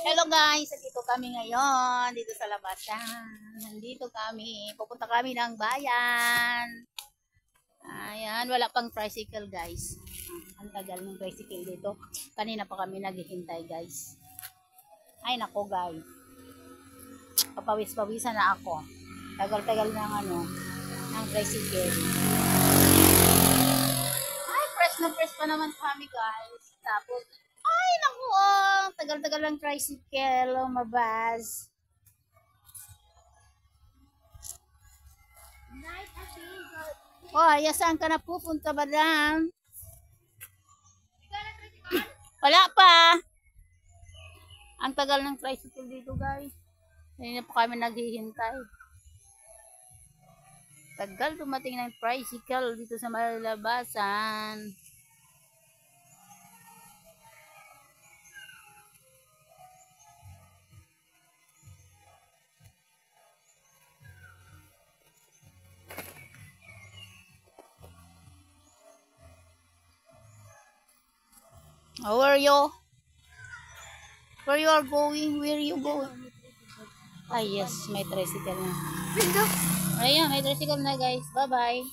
Hello guys, nandito kami ngayon, dito sa labasan. Nandito kami, pupunta kami ng bayan. Ayan, wala pang tricycle guys. Ang tagal ng tricycle dito. Kanina pa kami naghihintay guys. Ay nako guys, papawis-pawisan na ako. Tagal-tagal ng ng tricycle. Ay, fresh pa naman kami guys. Tapos, ay naku, tagal-tagal ng tricycle, lumabas. Oh, saan ka na pupunta, madam? Wala pa. Ang tagal ng tricycle dito, guys. Hindi na pa kami naghihintay. Tagal dumating ng tricycle dito sa malabasan. How are you? Where you are going? Where you going? Ah, yes, may tricycle na. Ayan, may tricycle na guys. Bye-bye.